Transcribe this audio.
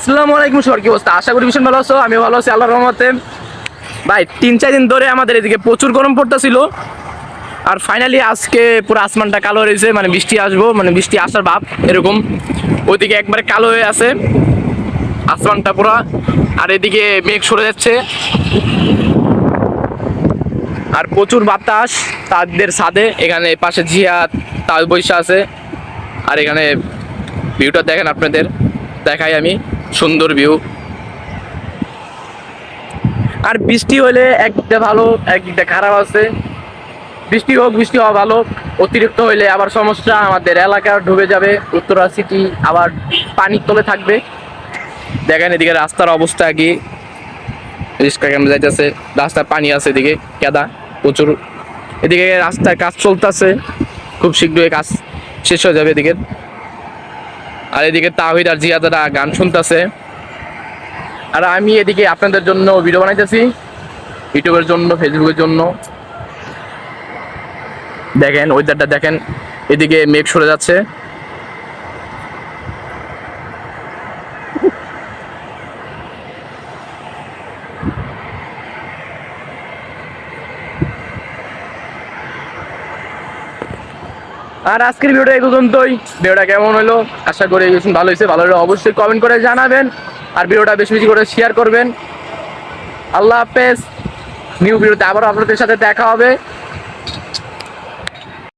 আসসালামু আলাইকুম সবার, কি অবস্থা? আশা করি ভীষণ ভালো আছো। আমি ভালো আছি আল্লাহর রহমতে। ভাই 3-4 দিন ধরে আমাদের এদিকে প্রচুর গরম পড়তেছিল, আর ফাইনালি আজকে পুরো আসমানটা কালো হয়েছে, মানে বৃষ্টি আসবো, মানে বৃষ্টি আসার ভাব এরকম। ওইদিকে একবারে কালো হয়ে আছে আসমানটা পুরা, আর এদিকে মেঘ সরে যাচ্ছে, আর প্রচুর বাতাস তাদের ছাদে। এখানে পাশে জিয়া তাল বৈশা আছে, আর এখানে ভিউটা দেখেন, আপনাদের দেখাই আমি, সুন্দর ভিউ। আর বৃষ্টি হলে একদিকটা ভালো, একদিকটা খারাপ আছে। বৃষ্টি হোক, বৃষ্টি হওয়া ভালো। অতিরিক্ত হইলে আবার সমস্যা, আমাদের এলাকা ডুবে যাবে, উত্তরা সিটি আবার পানির তলে থাকবে। দেখেন এদিকে রাস্তার অবস্থা কি, রিক্সা কেমন যাইতেছে, রাস্তায় পানি আছে, এদিকে কাদা প্রচুর। এদিকে রাস্তায় কাজ চলতেছে, খুব শীঘ্রই কাজ শেষ হয়ে যাবে এদিকে। আর এদিকে তাহিদ আর জিয়াদারা গান শুনতেছে, আর আমি এদিকে আপনাদের জন্য ভিডিও বানাইতেছি, ইউটিউবের জন্য, ফেসবুকের জন্য। দেখেন ওয়েদারটা দেখেন, এদিকে মেঘ সরে যাচ্ছে। আর আজকের ভিডিওটা এই পর্যন্তই। ভিডিওটা কেমন হলো আশা করি ভালো হয়েছে। ভালো হলে অবশ্যই কমেন্ট করে জানাবেন, আর ভিডিওটা বেশি বেশি করে শেয়ার করবেন। আল্লাহ হাফেজ। নিউ ভিডিওতে আবারও আপনাদের সাথে দেখা হবে।